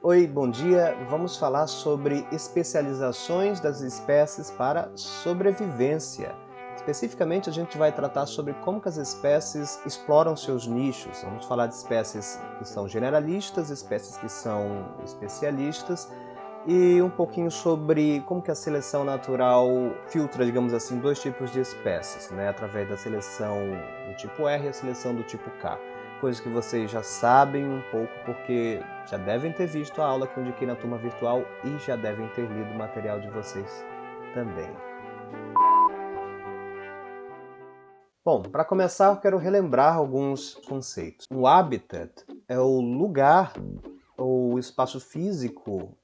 Oi, bom dia. Vamos falar sobre especializações das espécies para sobrevivência. Especificamente, a gente vai tratar sobre como que as espécies exploram seus nichos. Vamos falar de espécies que são generalistas, espécies que são especialistas e um pouquinho sobre como que a seleção natural filtra, digamos assim, dois tipos de espécies, né? Através da seleção do tipo R e a seleção do tipo K. Coisas que vocês já sabem um pouco, porque já devem ter visto a aula que eu indiquei na turma virtual e já devem ter lido o material de vocês também. Bom, para começar eu quero relembrar alguns conceitos. Um habitat é o lugar ou espaço físico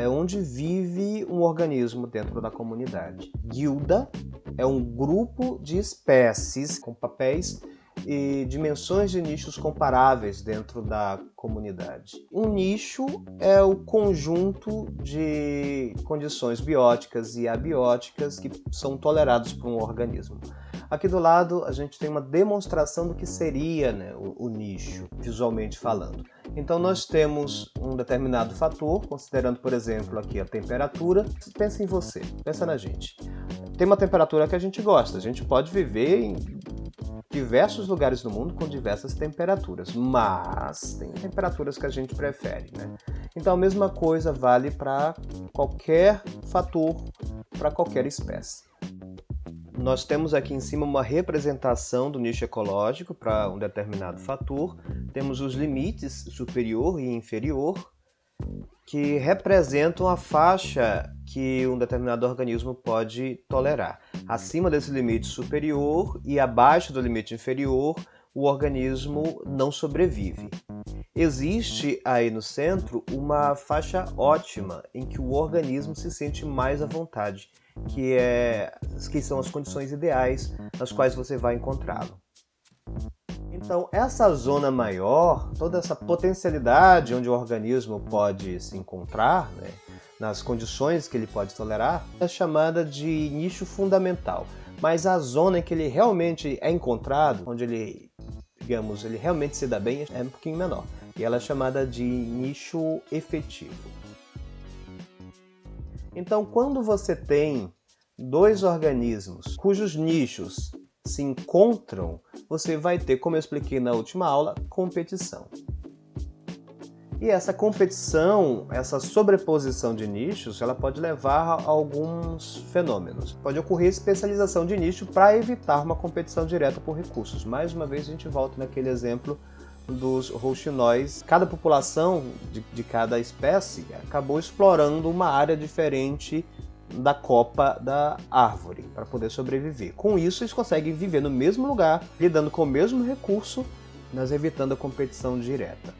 onde vive um organismo dentro da comunidade. Guilda é um grupo de espécies com papéis e dimensões de nichos comparáveis dentro da comunidade. Um nicho é o conjunto de condições bióticas e abióticas que são tolerados por um organismo. Aqui do lado a gente tem uma demonstração do que seria, né, o nicho, visualmente falando. Então nós temos um determinado fator, considerando, por exemplo, aqui a temperatura. Pensa em você, pensa na gente. Tem uma temperatura que a gente gosta, a gente pode viver em diversos lugares do mundo com diversas temperaturas, mas tem temperaturas que a gente prefere, né? Então a mesma coisa vale para qualquer fator, para qualquer espécie. Nós temos aqui em cima uma representação do nicho ecológico para um determinado fator. Temos os limites superior e inferior, que representam a faixa que um determinado organismo pode tolerar. Acima desse limite superior e abaixo do limite inferior, o organismo não sobrevive. Existe aí no centro uma faixa ótima, em que o organismo se sente mais à vontade, que são as condições ideais nas quais você vai encontrá-lo. Então, essa zona maior, toda essa potencialidade onde o organismo pode se encontrar, né, nas condições que ele pode tolerar, é chamada de nicho fundamental. Mas a zona em que ele realmente é encontrado, onde ele realmente se dá bem, é um pouquinho menor. E ela é chamada de nicho efetivo. Então, quando você tem dois organismos cujos nichos se encontram, você vai ter, como eu expliquei na última aula, competição. E essa competição, essa sobreposição de nichos, ela pode levar a alguns fenômenos. Pode ocorrer especialização de nicho para evitar uma competição direta por recursos. Mais uma vez a gente volta naquele exemplo dos rouxinóis. Cada população de cada espécie acabou explorando uma área diferente da copa da árvore para poder sobreviver. Com isso, eles conseguem viver no mesmo lugar, lidando com o mesmo recurso, mas evitando a competição direta,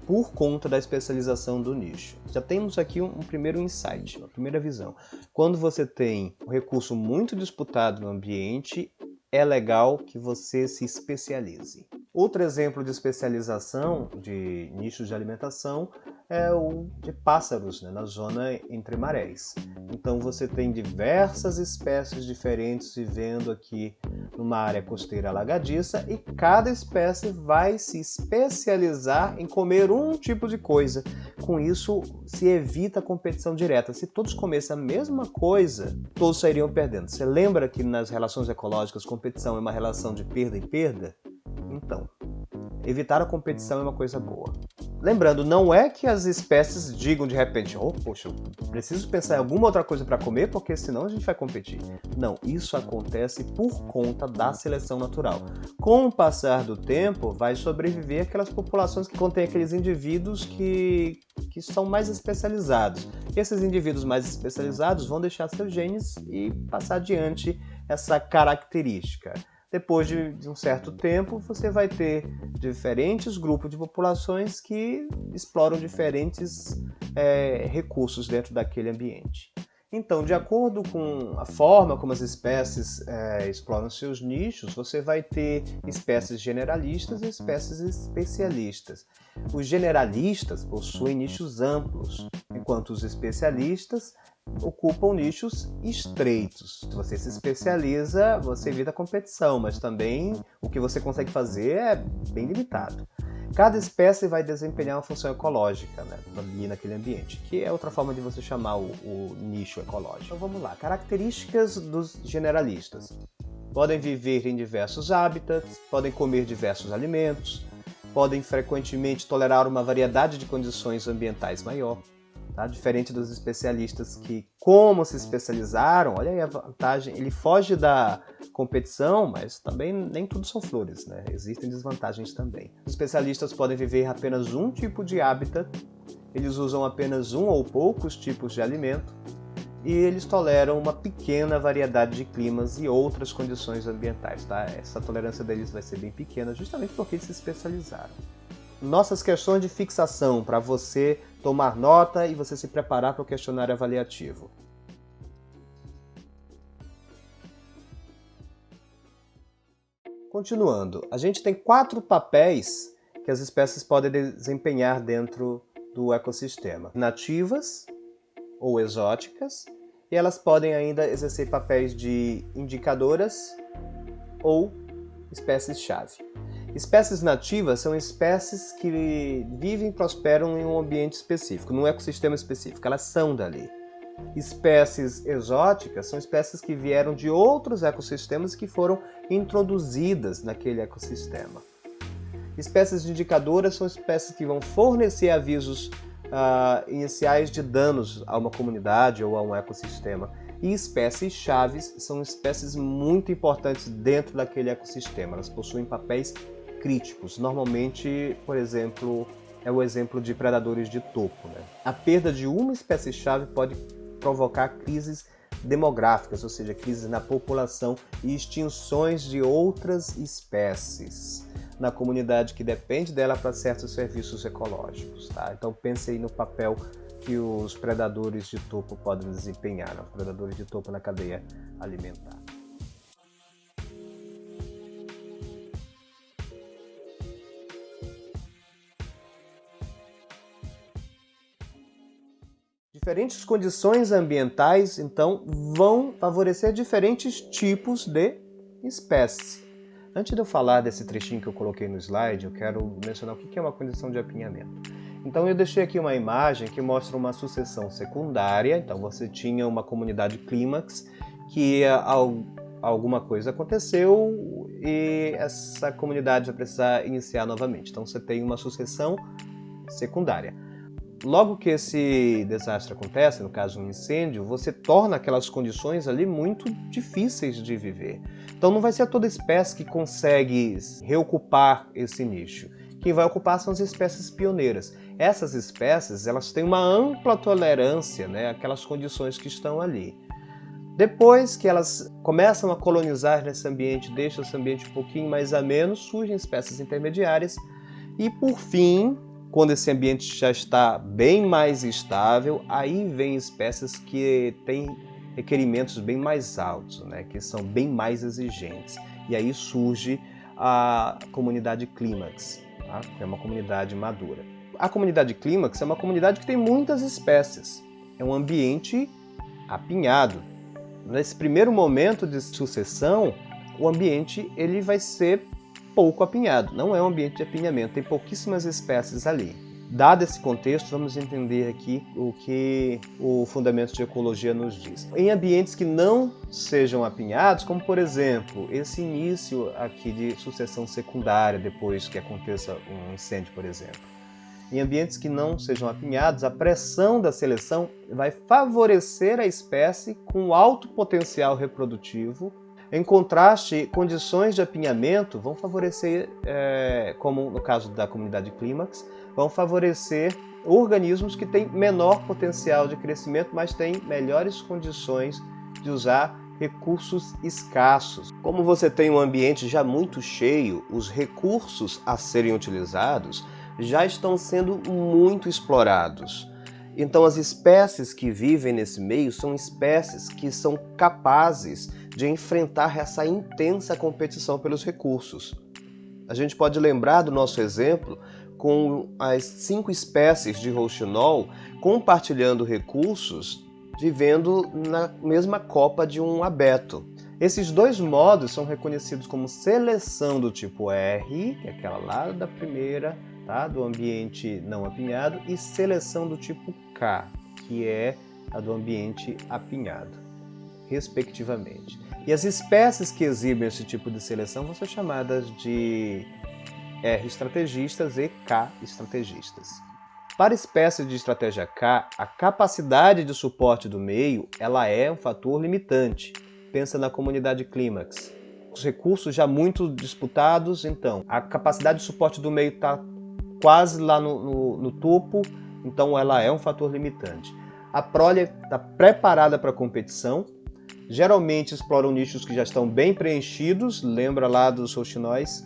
por conta da especialização do nicho. Já temos aqui um primeiro insight, uma primeira visão. Quando você tem um recurso muito disputado no ambiente, é legal que você se especialize. Outro exemplo de especialização de nichos de alimentação é o de pássaros, né, na zona entre marés. Então você tem diversas espécies diferentes vivendo aqui numa área costeira alagadiça e cada espécie vai se especializar em comer um tipo de coisa. Com isso, se evita a competição direta. Se todos comessem a mesma coisa, todos sairiam perdendo. Você lembra que nas relações ecológicas competição é uma relação de perda e perda? Então, evitar a competição é uma coisa boa. Lembrando, não é que as espécies digam de repente, poxa, eu preciso pensar em alguma outra coisa para comer, porque senão a gente vai competir. Não, isso acontece por conta da seleção natural. Com o passar do tempo, vai sobreviver aquelas populações que contêm aqueles indivíduos que são mais especializados. E esses indivíduos mais especializados vão deixar seus genes e passar adiante essa característica. Depois de um certo tempo, você vai ter diferentes grupos de populações que exploram diferentes recursos dentro daquele ambiente. Então, de acordo com a forma como as espécies exploram seus nichos, você vai ter espécies generalistas e espécies especialistas. Os generalistas possuem nichos amplos, enquanto os especialistas ocupam nichos estreitos. Se você se especializa, você evita a competição, mas também o que você consegue fazer é bem limitado. Cada espécie vai desempenhar uma função ecológica, né, ali naquele ambiente, que é outra forma de você chamar o nicho ecológico. Então vamos lá, características dos generalistas. Podem viver em diversos hábitats, podem comer diversos alimentos, podem frequentemente tolerar uma variedade de condições ambientais maior. Tá? Diferente dos especialistas que, como se especializaram, olha aí a vantagem, ele foge da competição, mas também nem tudo são flores, né? Existem desvantagens também. Os especialistas podem viver apenas um tipo de hábitat, eles usam apenas um ou poucos tipos de alimento e eles toleram uma pequena variedade de climas e outras condições ambientais. Tá? Essa tolerância deles vai ser bem pequena, justamente porque eles se especializaram. Nossas questões de fixação para você tomar nota e você se preparar para o questionário avaliativo. Continuando, a gente tem 4 papéis que as espécies podem desempenhar dentro do ecossistema. Nativas ou exóticas, e elas podem ainda exercer papéis de indicadoras ou espécies-chave. Espécies nativas são espécies que vivem e prosperam em um ambiente específico, num ecossistema específico, elas são dali. Espécies exóticas são espécies que vieram de outros ecossistemas que foram introduzidas naquele ecossistema. Espécies indicadoras são espécies que vão fornecer avisos iniciais de danos a uma comunidade ou a um ecossistema. E espécies chaves são espécies muito importantes dentro daquele ecossistema. Elas possuem papéis críticos. Normalmente, por exemplo, é o exemplo de predadores de topo, né? A perda de uma espécie-chave pode provocar crises demográficas, ou seja, crises na população e extinções de outras espécies na comunidade que depende dela para certos serviços ecológicos. Tá? Então pense aí no papel que os predadores de topo podem desempenhar, né? Os predadores de topo na cadeia alimentar. Diferentes condições ambientais, então, vão favorecer diferentes tipos de espécies. Antes de eu falar desse trechinho que eu coloquei no slide, eu quero mencionar o que é uma condição de apinhamento. Então eu deixei aqui uma imagem que mostra uma sucessão secundária. Então você tinha uma comunidade clímax que alguma coisa aconteceu e essa comunidade vai precisar iniciar novamente. Então você tem uma sucessão secundária. Logo que esse desastre acontece, no caso um incêndio, você torna aquelas condições ali muito difíceis de viver. Então não vai ser toda espécie que consegue reocupar esse nicho. Quem vai ocupar são as espécies pioneiras. Essas espécies elas têm uma ampla tolerância, né, àquelas condições que estão ali. Depois que elas começam a colonizar nesse ambiente, deixam esse ambiente um pouquinho mais ameno, surgem espécies intermediárias e, por fim, quando esse ambiente já está bem mais estável, aí vem espécies que têm requerimentos bem mais altos, né, que são bem mais exigentes. E aí surge a comunidade clímax, tá? Que é uma comunidade madura. A comunidade clímax é uma comunidade que tem muitas espécies. É um ambiente apinhado. Nesse primeiro momento de sucessão, o ambiente ele vai ser pouco apinhado. Não é um ambiente de apinhamento, tem pouquíssimas espécies ali. Dado esse contexto, vamos entender aqui o que o Fundamentos de Ecologia nos diz. Em ambientes que não sejam apinhados, como por exemplo, esse início aqui de sucessão secundária, depois que aconteça um incêndio, por exemplo. Em ambientes que não sejam apinhados, a pressão da seleção vai favorecer a espécie com alto potencial reprodutivo. Em contraste, condições de apinhamento vão favorecer, como no caso da comunidade clímax, vão favorecer organismos que têm menor potencial de crescimento, mas têm melhores condições de usar recursos escassos. Como você tem um ambiente já muito cheio, os recursos a serem utilizados já estão sendo muito explorados. Então as espécies que vivem nesse meio são espécies que são capazes de enfrentar essa intensa competição pelos recursos. A gente pode lembrar do nosso exemplo com as 5 espécies de rouxinol compartilhando recursos, vivendo na mesma copa de um abeto. Esses dois modos são reconhecidos como seleção do tipo R, que é aquela lá da tá? Do ambiente não apinhado, e seleção do tipo K, que é a do ambiente apinhado, respectivamente. E as espécies que exibem esse tipo de seleção vão ser chamadas de R estrategistas e K estrategistas. Para espécies de estratégia K, a capacidade de suporte do meio ela é um fator limitante. Pensa na comunidade clímax. Os recursos já muito disputados, então a capacidade de suporte do meio está quase lá no topo, então ela é um fator limitante. A prole está preparada para a competição, geralmente exploram nichos que já estão bem preenchidos, lembra lá dos rouxinóis,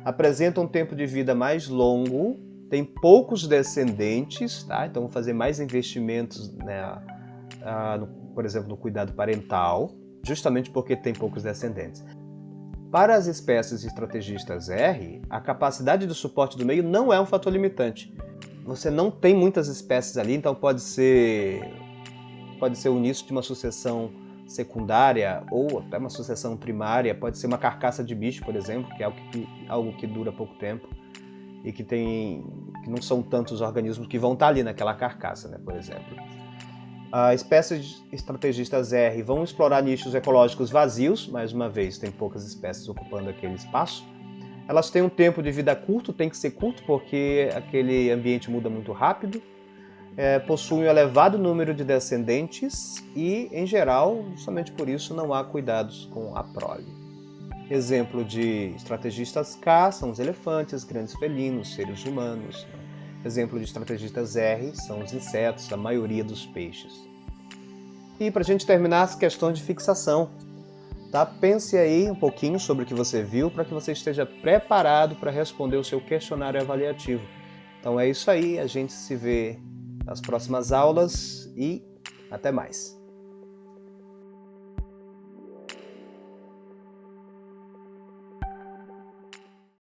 apresentam um tempo de vida mais longo, tem poucos descendentes, tá? Então vão fazer mais investimentos, né, por exemplo, no cuidado parental, justamente porque tem poucos descendentes. Para as espécies estrategistas R, a capacidade de suporte do meio não é um fator limitante. Você não tem muitas espécies ali, então pode ser o início de uma sucessão secundária ou até uma sucessão primária, pode ser uma carcaça de bicho, por exemplo, que é algo que dura pouco tempo e que não são tantos organismos que vão estar ali naquela carcaça, né, por exemplo. As espécies estrategistas R vão explorar nichos ecológicos vazios, mais uma vez, tem poucas espécies ocupando aquele espaço. Elas têm um tempo de vida curto, tem que ser curto porque aquele ambiente muda muito rápido. Possuem um elevado número de descendentes e, em geral, justamente por isso, não há cuidados com a prole. Exemplo de estrategistas K são os elefantes, grandes felinos, seres humanos. Exemplo de estrategistas R são os insetos, a maioria dos peixes. E para a gente terminar as questões de fixação, tá? Pense aí um pouquinho sobre o que você viu para que você esteja preparado para responder o seu questionário avaliativo. Então é isso aí, a gente se vê nas próximas aulas e até mais.